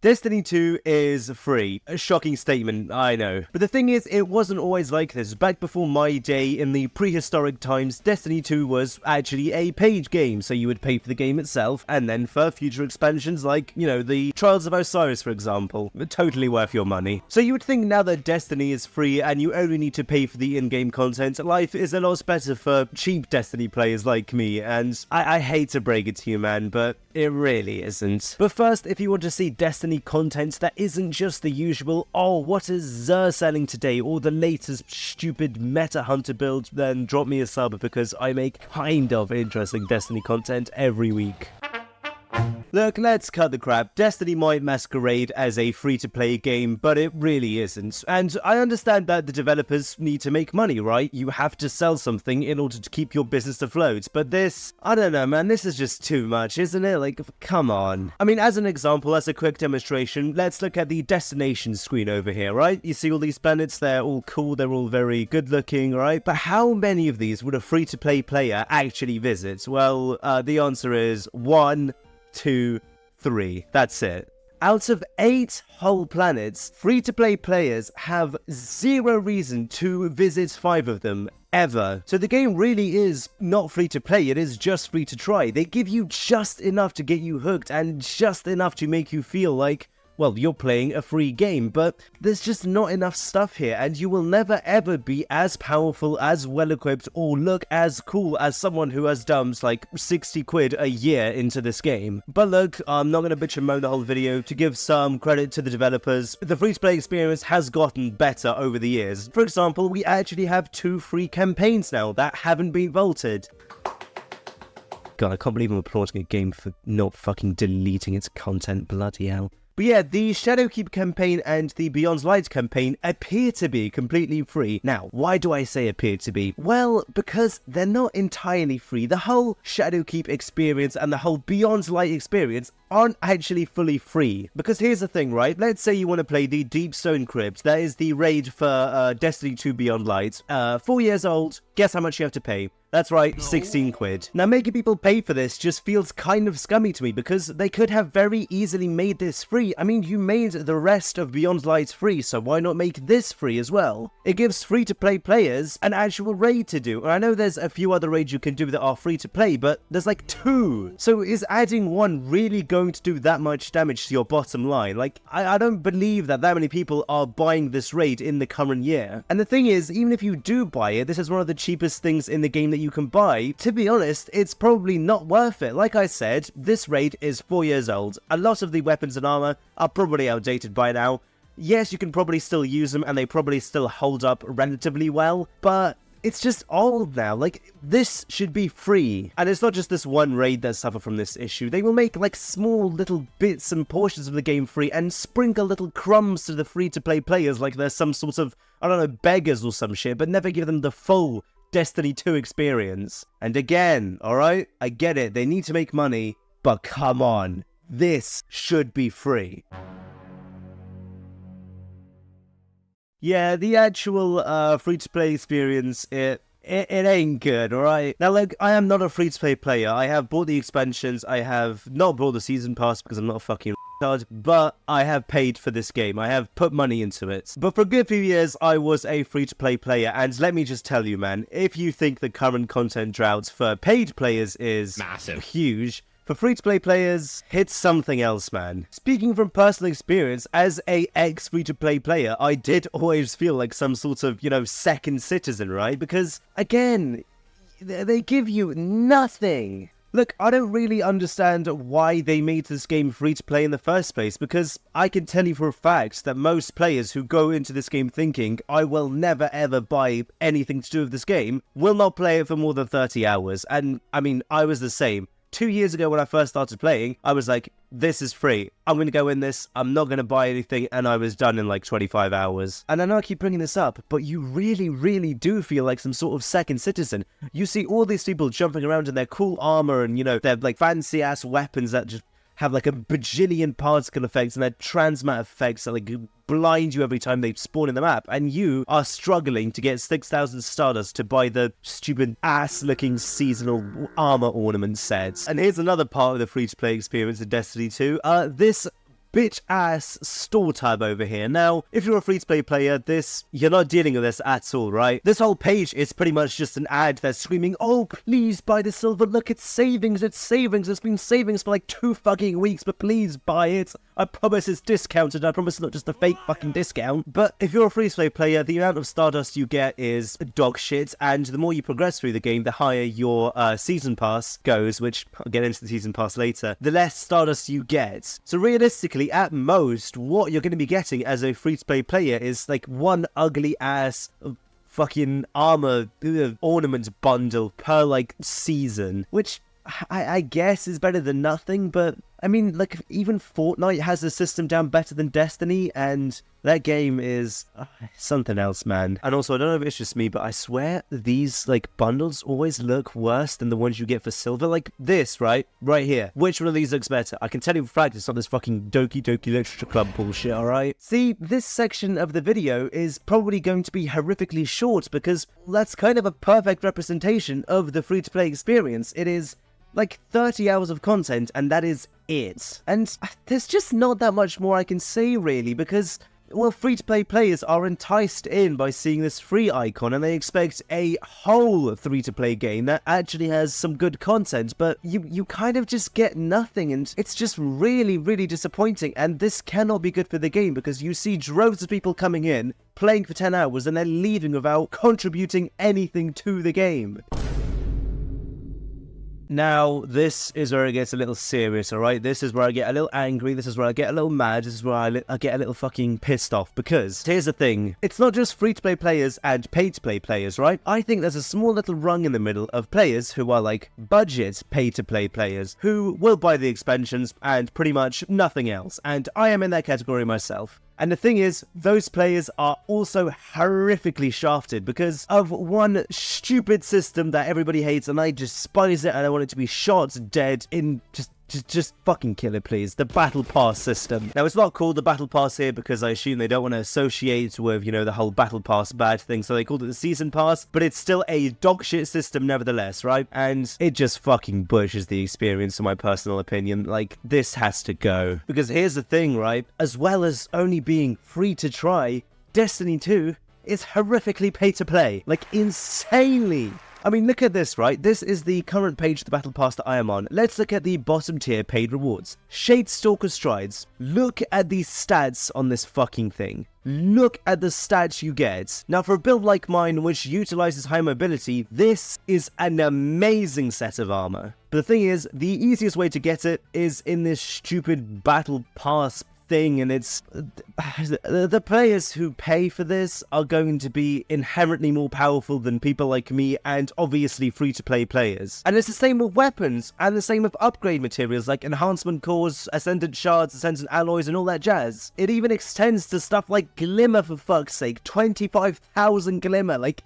Destiny 2 is free. A shocking statement, I know. But the thing is, it wasn't always like this. Back before my day, in the prehistoric times, Destiny 2 was actually a paid game, so you would pay for the game itself, and then for future expansions like, the Trials of Osiris, for example. Totally worth your money. So you would think now that Destiny is free and you only need to pay for the in-game content, life is a lot better for cheap Destiny players like me, and I hate to break it to you, man, but it really isn't. But first, if you want to see Destiny content that isn't just the usual, oh, what is Xur selling today, or the latest stupid meta hunter build, then drop me a sub because I make kind of interesting Destiny content every week. Look, let's cut the crap. Destiny might masquerade as a free-to-play game, but it really isn't. And I understand that the developers need to make money, right? You have to sell something in order to keep your business afloat. But this, I don't know, man, this is just too much, isn't it? Like, come on. I mean, as an example, as a quick demonstration, let's look at the destination screen over here, right? You see all these planets, they're all cool, they're all very good-looking, right? But how many of these would a free-to-play player actually visit? Well, the answer is 1, 2, 3. That's it. Out of 8 whole planets, free-to-play players have 0 reason to visit 5 of them, ever. So the game really is not free to play, it is just free to try. They give you just enough to get you hooked and just enough to make you feel like, well, you're playing a free game, but there's just not enough stuff here, and you will never ever be as powerful, as well-equipped, or look as cool as someone who has dumped like 60 quid a year into this game. But look, I'm not gonna bitch and moan the whole video. To give some credit to the developers, the free-to-play experience has gotten better over the years. For example, we actually have 2 free campaigns now that haven't been vaulted. God, I can't believe I'm applauding a game for not fucking deleting its content, bloody hell. But yeah, the Shadowkeep campaign and the Beyond Light campaign appear to be completely free. Now, why do I say appear to be? Well, because they're not entirely free. The whole Shadowkeep experience and the whole Beyond Light experience aren't actually fully free. Because here's the thing, right? Let's say you want to play the Deepstone Crypt. That is the raid for Destiny 2 Beyond Light. 4 years old. Guess how much you have to pay? That's right, 16 quid. Now, making people pay for this just feels kind of scummy to me because they could have very easily made this free. I mean, you made the rest of Beyond Light free, so why not make this free as well? It gives free-to-play players an actual raid to do. And I know there's a few other raids you can do that are free-to-play, but there's like 2. So is adding 1 really going to do that much damage to your bottom line? Like, I don't believe that many people are buying this raid in the current year. And the thing is, even if you do buy it, this is one of the cheapest things in the game that you can buy. To be honest, it's probably not worth it. Like I said, this raid is 4 years old. A lot of the weapons and armor are probably outdated by now. Yes, you can probably still use them and they probably still hold up relatively well, but it's just old now. Like, this should be free. And it's not just this one raid that suffer from this issue. They will make like small little bits and portions of the game free and sprinkle little crumbs to the free-to-play players like they're some sort of, I don't know, beggars or some shit, but never give them the full Destiny 2 experience. And again, alright, I get it, they need to make money, but come on, this should be free. Yeah, the actual free-to-play experience, it ain't good, alright? Now, look, I am not a free-to-play player. I have bought the expansions, I have not bought the season pass because I'm not a fucking but I have paid for this game. I have put money into it. But for a good few years, I was a free-to-play player, and let me just tell you, man, if you think the current content drought for paid players is massive, huge, for free-to-play players, it's something else, man. Speaking from personal experience, as a ex-free-to-play player, I did always feel like some sort of, second citizen, right? Because, again, they give you nothing. Look, I don't really understand why they made this game free to play in the first place, because I can tell you for a fact that most players who go into this game thinking, I will never ever buy anything to do with this game, will not play it for more than 30 hours. And, I mean, I was the same. 2 years ago when I first started playing, I was like, this is free. I'm going to go in this, I'm not going to buy anything, and I was done in like 25 hours. And I know I keep bringing this up, but you really, really do feel like some sort of second citizen. You see all these people jumping around in their cool armor and, their like fancy-ass weapons that just have like a bajillion particle effects and their transmat effects that like blind you every time they spawn in the map, and you are struggling to get 6,000 Stardust to buy the stupid ass-looking seasonal armor ornament sets. And here's another part of the free-to-play experience in Destiny 2. This bitch-ass store tab over here. Now, if you're a free-to-play player, you're not dealing with this at all, right? This whole page is pretty much just an ad that's screaming, oh, please buy the silver, look, it's savings, it's been savings for like 2 fucking weeks, but please buy it. I promise it's discounted, I promise it's not just a fake fucking discount. But if you're a free-to-play player, the amount of Stardust you get is dog shit, and the more you progress through the game, the higher your season pass goes, which I'll get into the season pass later, the less Stardust you get. So realistically, at most, what you're going to be getting as a free-to-play player is like one ugly ass fucking armor ornament bundle per like season, which I guess is better than nothing. But I mean, like, even Fortnite has a system down better than Destiny, and that game is something else, man. And also, I don't know if it's just me, but I swear these like bundles always look worse than the ones you get for silver. Like this, right here. Which one of these looks better? I can tell you for fact it's not this fucking Doki Doki Literature Club bullshit, alright? See, this section of the video is probably going to be horrifically short because that's kind of a perfect representation of the free-to-play experience. It is like 30 hours of content, and that is it. And there's just not that much more I can say, really, because, well, free-to-play players are enticed in by seeing this free icon, and they expect a whole free-to-play game that actually has some good content, but you kind of just get nothing, and it's just really, really disappointing. And this cannot be good for the game, because you see droves of people coming in, playing for 10 hours, and then leaving without contributing anything to the game. Now, this is where it gets a little serious, alright? This is where I get a little angry, this is where I get a little mad, this is where I get a little fucking pissed off, because here's the thing, it's not just free-to-play players and pay-to-play players, right? I think there's a small little rung in the middle of players who are like budget pay-to-play players, who will buy the expansions and pretty much nothing else, and I am in that category myself. And the thing is, those players are also horrifically shafted because of one stupid system that everybody hates, and I despise it, and I want it to be shot dead in just fucking kill it, please. The Battle Pass system. Now, it's not called the Battle Pass here because I assume they don't want to associate with, you know, the whole Battle Pass bad thing, so they called it the Season Pass, but it's still a dogshit system nevertheless, right? And it just fucking bushes the experience, in my personal opinion. Like, this has to go. Because here's the thing, right? As well as only being free to try, Destiny 2 is horrifically pay to play. Like, insanely. I mean, look at this, right? This is the current page of the Battle Pass that I am on. Let's look at the bottom tier paid rewards. Shadestalker Strides. Look at the stats on this fucking thing. Look at the stats you get. Now, for a build like mine, which utilizes high mobility, this is an amazing set of armor. But the thing is, the easiest way to get it is in this stupid Battle Pass thing, and it's the players who pay for this are going to be inherently more powerful than people like me and obviously free-to-play players. And it's the same with weapons and the same with upgrade materials like enhancement cores, ascendant shards, ascendant alloys, and all that jazz. It even extends to stuff like glimmer, for fuck's sake. 25,000 glimmer, like,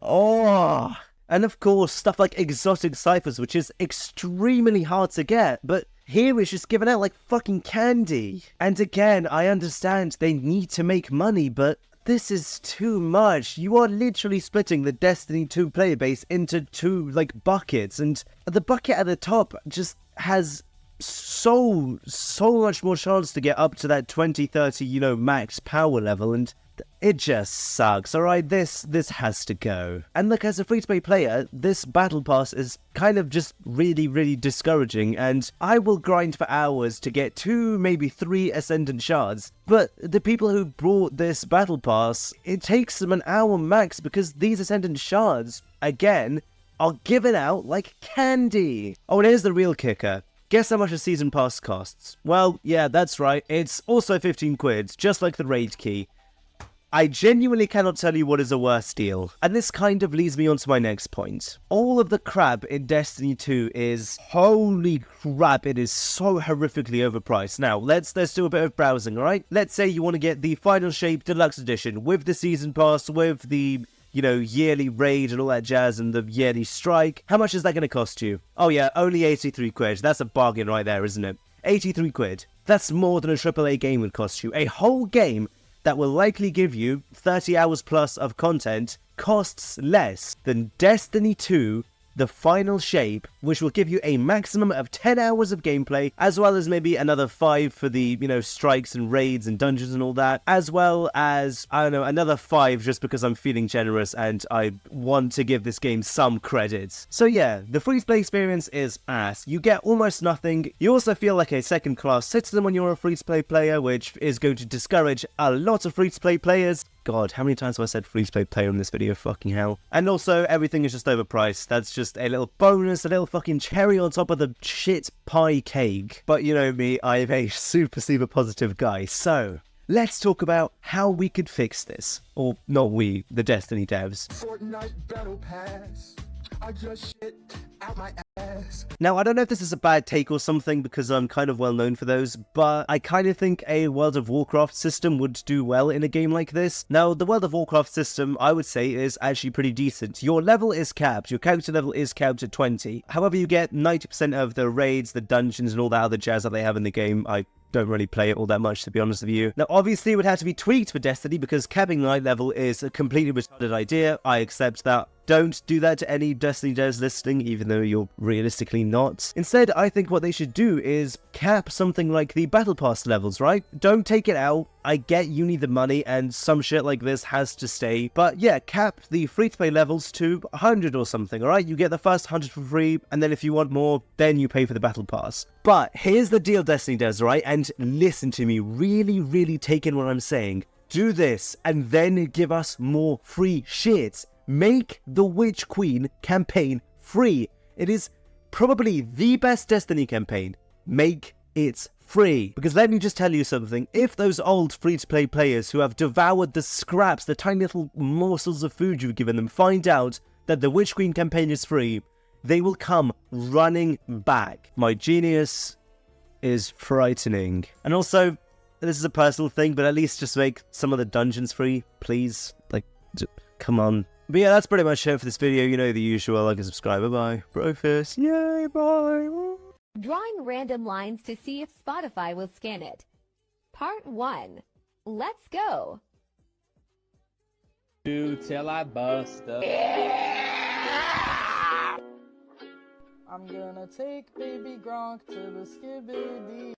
oh. And of course, stuff like exotic ciphers, which is extremely hard to get, but here it's just given out like fucking candy. And again, I understand they need to make money, but this is too much. You are literally splitting the Destiny 2 player base into two, like, buckets, and the bucket at the top just has so much more chance to get up to that 2030, you know, max power level, and it just sucks, alright? This has to go. And look, as a free-to-play player, this Battle Pass is kind of just really, really discouraging, and I will grind for hours to get 2, maybe 3 Ascendant Shards, but the people who brought this Battle Pass, it takes them an hour max because these Ascendant Shards, again, are given out like candy. Oh, and here's the real kicker. Guess how much a Season Pass costs? Well, yeah, that's right, it's also 15 quid, just like the raid key. I genuinely cannot tell you what is a worse deal. And this kind of leads me on to my next point. All of the crap in Destiny 2 is, holy crap, it is so horrifically overpriced. Now, let's do a bit of browsing, alright? Let's say you want to get the Final Shape Deluxe Edition with the Season Pass, with the, you know, yearly raid and all that jazz and the yearly strike. How much is that going to cost you? Oh yeah, only 83 quid. That's a bargain right there, isn't it? 83 quid. That's more than a AAA game would cost you. A whole game that will likely give you 30 hours plus of content costs less than Destiny 2 the final shape, which will give you a maximum of 10 hours of gameplay, as well as maybe another 5 for the, strikes and raids and dungeons and all that, as well as, I don't know, another 5 just because I'm feeling generous and I want to give this game some credit. So yeah, the free-to-play experience is ass. You get almost nothing. You also feel like a second-class citizen when you're a free-to-play player, which is going to discourage a lot of free-to-play players. God, how many times have I said free-to-play player in this video? Fucking hell. And also, everything is just overpriced. That's just a little bonus, a little fucking cherry on top of the shit pie cake. But you know me, I am a super positive guy. So, let's talk about how we could fix this. Or, not we, the Destiny devs. Fortnite Battle Pass. I just shit out my ass. Now, I don't know if this is a bad take or something because I'm kind of well known for those, but I kind of think a World of Warcraft system would do well in a game like this. Now, the World of Warcraft system, I would say, is actually pretty decent. Your level is capped. Your character level is capped at 20. However, you get 90% of the raids, the dungeons, and all that other jazz that they have in the game. I don't really play it all that much, to be honest with you. Now, obviously, it would have to be tweaked for Destiny because capping night level is a completely retarded idea. I accept that. Don't do that to any Destiny devs listening, even though you're realistically not. Instead, I think what they should do is cap something like the Battle Pass levels, right? Don't take it out. I get you need the money and some shit like this has to stay. But yeah, cap the free-to-play levels to 100 or something, alright? You get the first 100 for free, and then if you want more, then you pay for the Battle Pass. But here's the deal, Destiny devs, right? And listen to me, really take in what I'm saying. Do this, and then give us more free shit. Make the Witch Queen campaign free. It is probably the best Destiny campaign. Make it free. Because let me just tell you something. If those old free-to-play players who have devoured the scraps, the tiny little morsels of food you've given them, find out that the Witch Queen campaign is free, they will come running back. My genius is frightening. And also, this is a personal thing, but at least just make some of the dungeons free, please. Like, come on. But yeah, that's pretty much it for this video. You know the usual, like and subscribe. Bye-bye. Brofist. Yay, bye. Drawing random lines to see if Spotify will scan it. Part 1. Let's go. Do till I bust up. I'm gonna take baby Gronk to the skibidi.